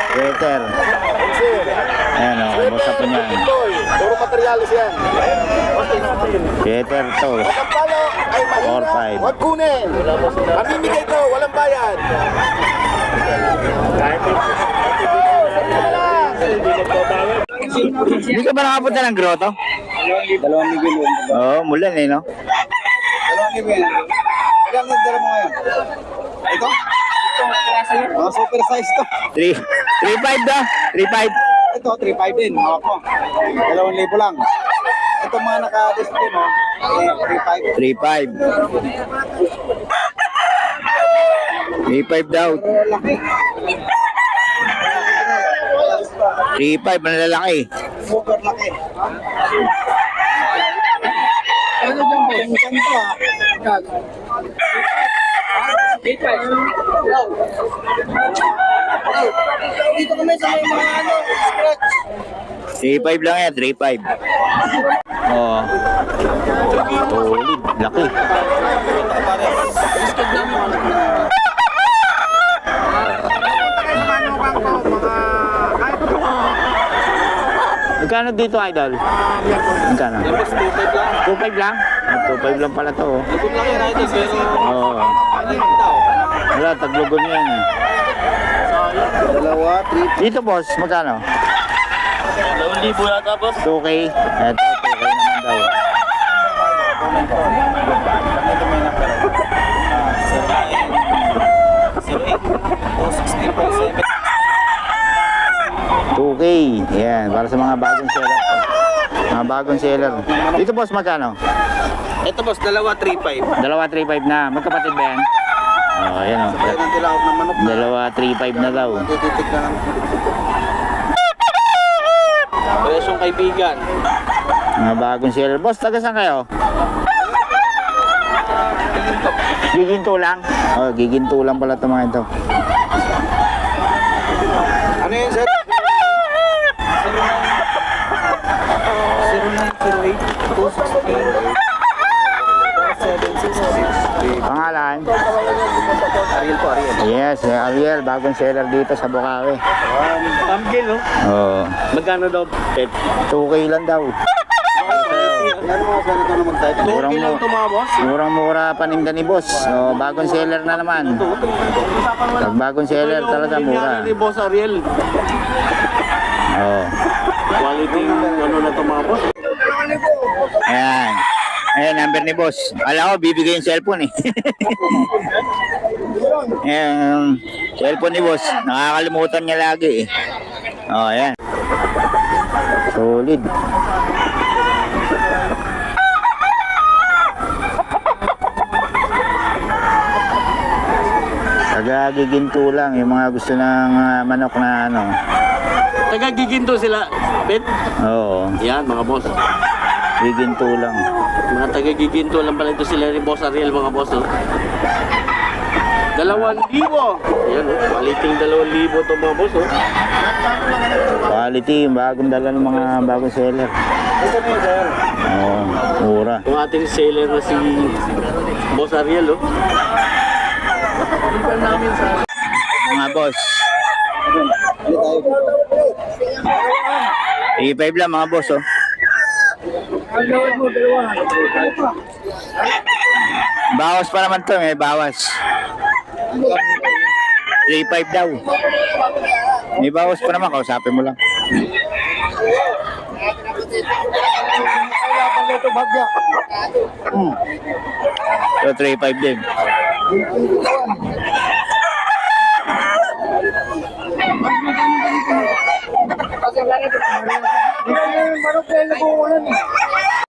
Sweater. Ayan o, basta po niyan. Puro materialis yan. Sweater to. At ang palo ay mahina. 4-5. Huwag kunin. Mamimigay ko, walang bayad. Hindi ka ba nakapunta ng grotto? 2,000 yun. Oo, mulan eh, no? 2,000 yun. Ilang nagdala mo ngayon? Ito? Mga super size to. 3.5 daw. 3.5. Ito, 3,500 din. Hawak mo. 2,000 lang. Ito mga naka-display mo, 3,500. 3.5. 3.5 daw. Laki. 3.5 na lalaki. Super laki. Ano dyan po? Ang ganito ah. Dito kami sa may mga ano, scratch. 3.5 lang yan, 3.5. Oo. Solid, laki. Magkano dito, idol? Magkano? 2.5 lang? 2.5 lang pala to. Oh. Lugod lang yan, ito. Pero, Oo. Wala, taglugon yan eh. dalawa, 3. Dito, boss, magkano? 2,000 yata, boss. 2K. Eto, 2K naman daw. Ito may number. 08 2K. Yan, para sa mga bagong seller. Mga bagong seller. Dito, boss, magkano? Ito, boss, dalawa, 3,500. Dalawa 3.5 na. Magkapatid ba yan? Oo, yan o. Kaya nang tilawag ng manok na. Dalawa 3.5 na daw. Titik na lang. Presyong kaibigan. Mga bagong seller. Boss, taga saan kayo? Giginto lang? Oh, giginto lang pala ito mga ito. Ano yun, sir? 0908-268-766. Pangalan? Ariel po, Ariel. Yes, Ariel. Bagong seller dito sa Bukawi. Tamgil, no? Oo. Magkano daw, Pep? 2K lang daw. Ano mga saan ito na mag-type? Murang lang ito, mga boss. Murang-mura paninda ni boss. Oh, bagong seller na naman. Pag bagong seller talaga mura. Ni Boss Ariel. Oh. Quality, ano na ito, mga boss? Ayan. Ayan, number ni boss. Alam ko, bibigay yung cellphone eh. Ayan, cellphone ni boss. Nakakalimutan niya lagi eh. Oh, ayan. Solid. Taga-giginto lang yung mga gusto ng manok na ano. Taga-giginto sila, Pep. Oo, Yan, mga boss. giginto lang. Mga taga-giginto lang pala ito sila ni Boss Ariel, mga boss. Oh. 2,000. Yan, oh. Quality 2,000 ito, mga boss. Oh. Quality, yung bagong dala ng mga bagong seller. Ito na yun, sir. Oo, mura. Yung ating seller na si Boss Ariel, oh. Mga boss. 3.5 lang mga boss, oh. Bawas pa naman to, may bawas. 3.5 daw. May bawas pa naman, kausapin mo lang. So 3.5 din.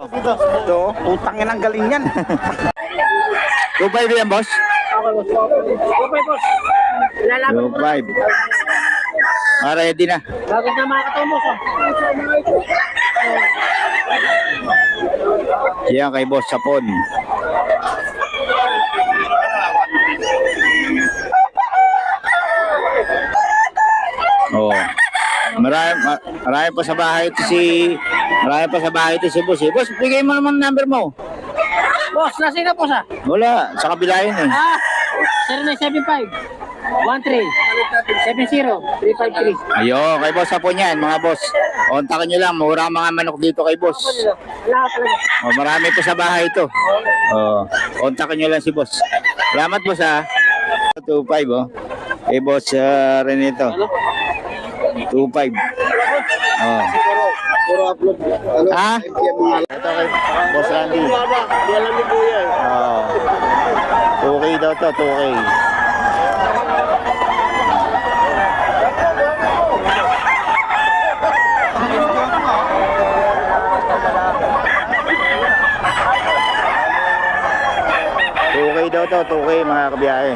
Ito, utangin ang galing yan. 2.5 yan, boss? 2.5. Ready na. Bakit na mga katumos? Yan kay boss Sapon. Oh. Marami pa sa bahay ito si boss. Eh. Boss, bigay mo naman number mo. Boss, nasa na po sa? Wala, sa kabila yun eh. 0975 13-70-353. Ayun, kay boss po niyan, mga boss. Kontakin nyo lang, mura ang mga manok dito kay boss. Wala ka pala. Oh, marami pa sa bahay ito. Oh, kontakin nyo lang si boss. Salamat boss ha. 2.5 oh. Kay boss Renito. 2.5. Oh. Puro upload. Ano? Ha? Ito kay boss Randy. Di alam ni Kuya eh. Oh. 2K daw to, 2K. Daw to, 2K mga kabiyahe.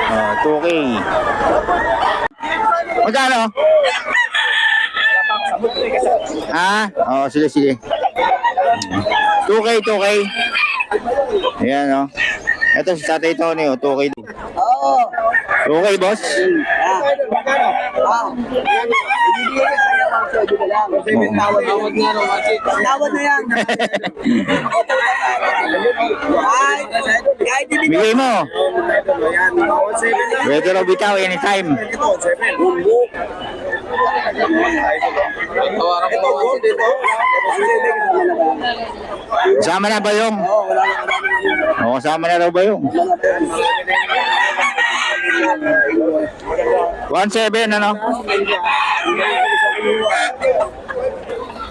Oh, 2K. Magkano? Ah, oh, sige, sige. 2K, 2K. Ayan, oh. Ito si Tatay Tony, oh, 2K din. Oo. 2K, boss? Tawad na rin. Tawad na yan. Ay, kahit hindi Bigay mo. Pwede raw bitaw anytime. Sama na ba yung? Oo, kasama na raw ba yung? 1.7 ano?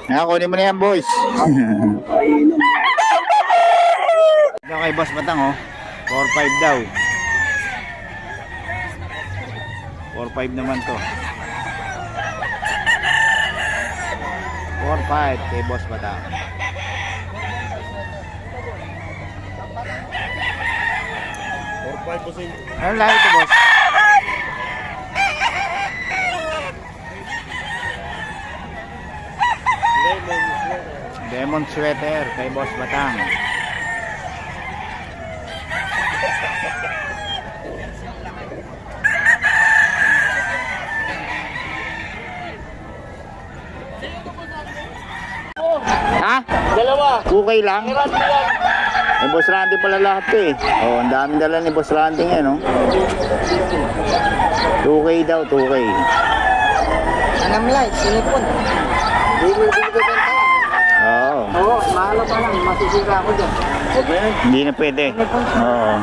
Kunin mo na yan, boys. Ito kay Boss Batang, oh. 4.5 daw. 4.5 naman to. 4.5 kay Boss Batang. Ano lahi ito, boss? Lemon sweater kay Boss Batang. Ha? Dalawa. Okay lang. May Boss Randy pala lahat to eh. Oh, ang daming dala ni Boss Randy ngayon, oh. 2K daw, 2K. Anam lang, sinipon. Hindi mo bibenta. Oo. Oo, mahal pa lang. Masisira ako dyan. Hindi na pwede. Oo.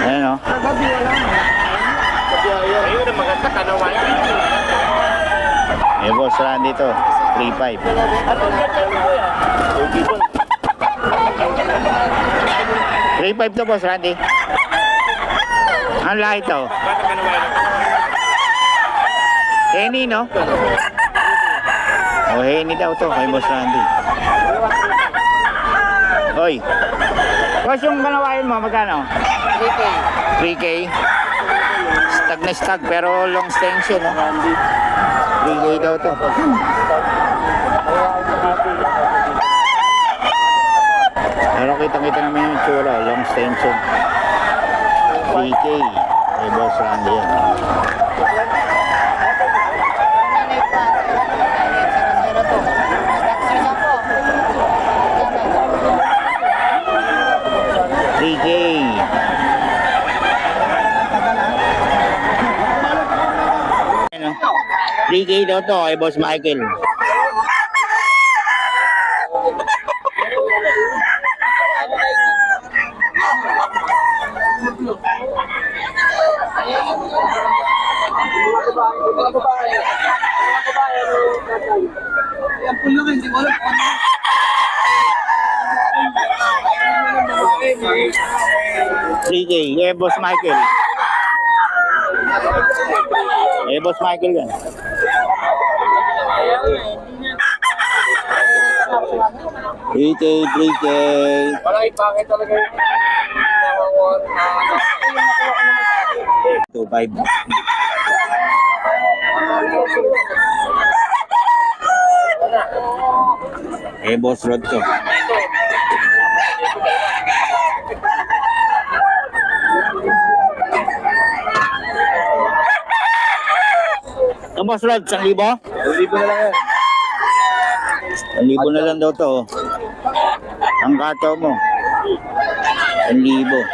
Ayan, oh. Kagabi wala na. Ayun na maganda kanawan. May Boss Randy to. 3.5. Ano ganda ni Kuya? Okay po. 3.5 to, Boss Randy. Ang lahi to? Bata kanawan. Henny, no? O, Henny daw to kay Boss Randy. Hoy. Boss, yung kanawain mo, magkano? 3K. 3K. Stag na stag, pero long extension, no? 3K daw to. Pero kita-kita naman yung tsura, long extension. 3K. Kay Boss Randy yan. DK. Ano? 3K daw to kay Boss Michael. Yan po lang, hindi ko alam. 3K. Boss Michael. Boss Michael yan. 3K, 3K. Wala ipakit talaga yung 2.5. Boss Rod to. Ang Boss Rod, 1,000? 1,000 na lang yan. 1,000 na lang daw to. Ang kato mo. 1,000.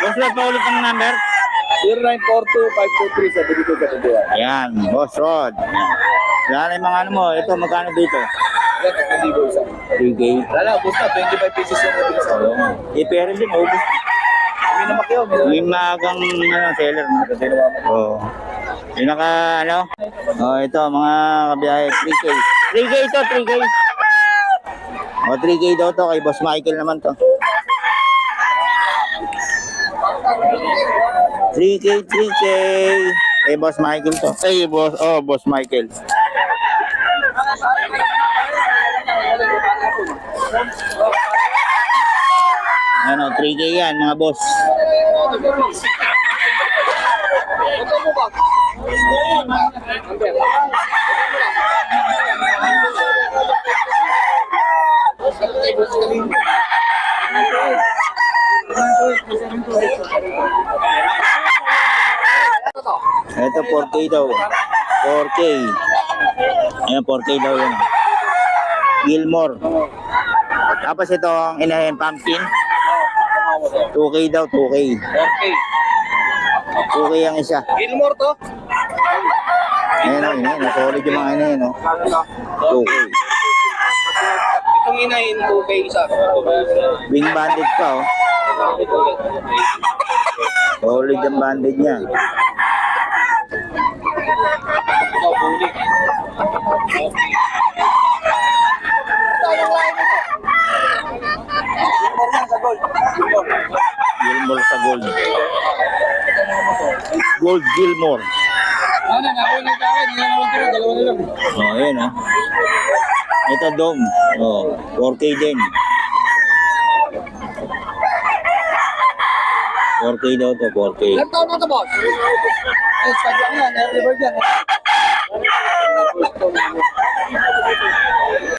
Boss Rod, paulit ang number. 0942-523-7271. Ayan, Boss Rod. Yan yung mga ano mo. Ito, magkano dito? Yan, 1,000 isa. 3K. Wala, ubus na. 25 pieces yung nabili sa akin. Eh, pero din, ubus. Hindi na makyaw. Yung magang seller. Oo. Yung naka, ano? Oh, ito, mga kabiyahe. 3K. 3K ito, 3K. O, 3K daw to. Kay Boss Michael naman to. 3K, 3K. Kay Boss Michael to. Ay, Boss Michael. Ano, 3K yan, mga boss. Ito, 4K daw. 4K. Ayan, 4K daw yun. Gilmore. Tapos ito, ang inahin, pumpkin. 2K daw, 2K. Okay. 2K ang isa. Gilmore to? Ayan o, inahin. Solid yung mga inahin, no? 2K. Itong inahin ko kay isa. Wing bandage pa, oh. Solid ang bandage niya. Gilmore sa gold. Gold Gilmore. Ano, nakuha na tayo. Hindi na naman tira. Dalawa na lang. Oh, ayan, oh. Ito, dome. Oh, 4K din. 4K daw to, 4K. Ilan taon na ito, boss? Eh, sadya yan. Early bird yan.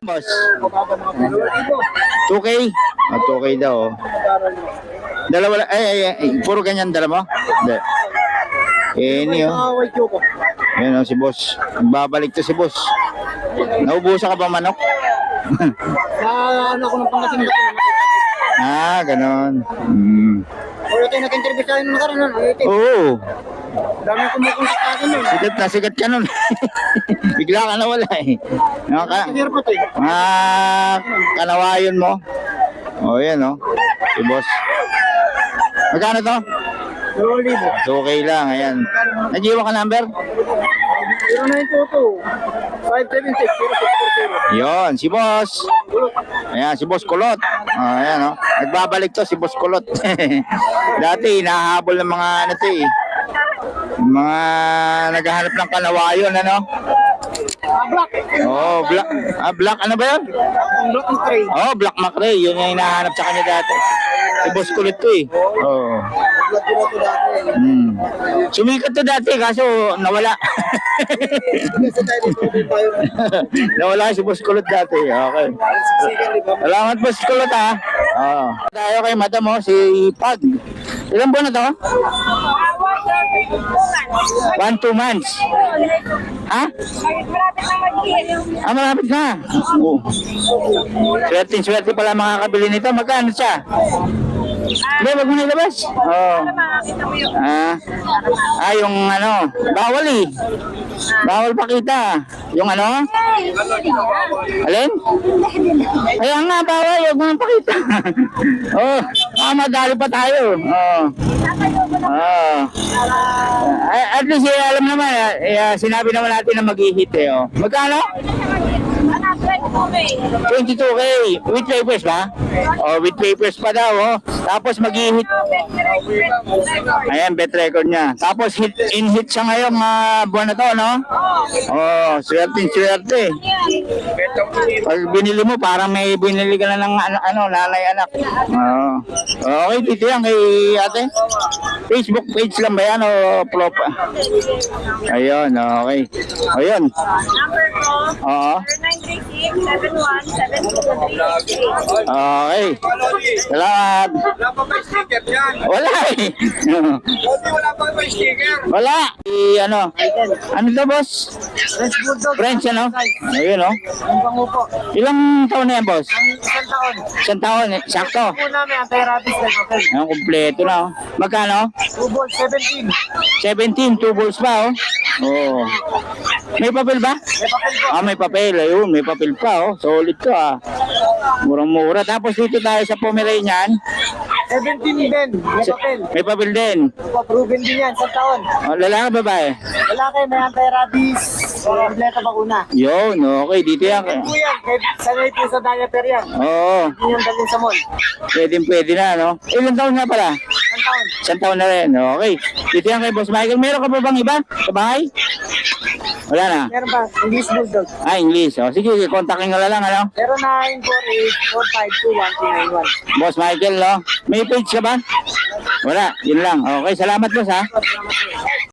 Boss, 2K? Ah, 2K daw, oh. Dalawa lang, puro ganyan dala mo? Hindi. Ini, oh. White choco. Ayan, oh, si boss. Babalik to si boss. Naubusan ka ba manok? Ano ako ng Pangasinan. Ah, ganon. Wala tayo nag-interview sa akin ng nakaraan. Oo. Dami kumukontak sa akin nun. Sikat ka nun. Bigla ka na wala eh. Airport eh. Mga kanawayon mo. O, yan o. Si boss. Magkano to? 2,000. Okay lang, ayan. Nagiwa ka number? 0922-576-0640. Yon, si boss. Ayan, si boss Kulot. Ayan o. Nagbabalik to si boss Kulot. Dati, nahahabol ng mga ano to eh. Mga naghahanap ng kanawayon, ano? Black. Oh, black. Ah, black ano ba yun? Black and tray. Oh, Black McRae. Yun yung hinahanap sa kanya dati. Si boss Kulot to eh. Oh. Black ko na ito dati. Sumikat to dati, kaso nawala. Kasi tayo dito tayo. Nawala si boss Kulot dati. Okay. Siksikan, di ba? Salamat boss Kulot ha. Oh. Tayo kay madam mo, si Pag. Ilang buwan na to? 1-2 months. Ha? Ah, malapit na. Oh. Swerte pala makakabili nito. Magkano siya? Hindi, wag mo nilabas. Oh. Yung ano, bawal eh. Bawal pakita. Yung ano? Alin? Kaya nga, bawal. Wag mo nang pakita. Oh, madali pa tayo. Oh. Oh. At least alam naman, sinabi naman natin na mag-i-hit eh. Oh. Magkano? 22K. With papers ba? Oh, with papers pa daw. Oh. Tapos mag-i-hit. Ayan, bet record niya. Tapos in-hit siya ngayong buwan na to, no? Oh, swerte. Pag binili mo, parang may binili ka na ng nanay anak. Oh. Okay, dito yan kay ate. Facebook page lang ba yan o prop? Ayun, okay. Ayun. Number ko, Oo. 0936-71-7238. Okay. Salamat. Wala pa ba sticker dyan? Wala eh. Hindi, wala pa ba sticker? Wala. Ano to boss? French Bulldog. French ano? Ayun oh. Ang pangulo Opo. Ilang taon na yan, boss? Ang isang taon. Isang taon, eh. Sakto. Po namin, anti-rabies na papel. Ang kumpleto na, oh. Magkano? 2 balls, 17. 17, 2 balls pa, oh. Oh. May papel ba? May papel po. Ah, may papel. Ayun, may papel pa, oh. Solid to, ah. Murang-mura. Tapos dito tayo sa Pomeranian. 17 din. May papel. May papel din. Opo, proven din yan, isang taon. Oh, lalaki, babae? Lalaki, may anti-rabies. Kompleto bakuna. Yun, okay. Dito yan. Po yan, kahit sanay po sa diaper yan. Oo. Hindi yung dalhin sa mall. Pwede na, no? Ilang taon nga pala? Isang taon. Isang taon na rin. Okay. Dito yan kay Boss Michael. Meron ka pa bang iba sa bahay? Wala na. Meron pa, English Bulldog. Ah, English. O, sige, kontakin ka na lang, ano? 0948-452-1291. Boss Michael, no? May page ka ba? Wala. Yun lang. Okay, salamat, boss, ha?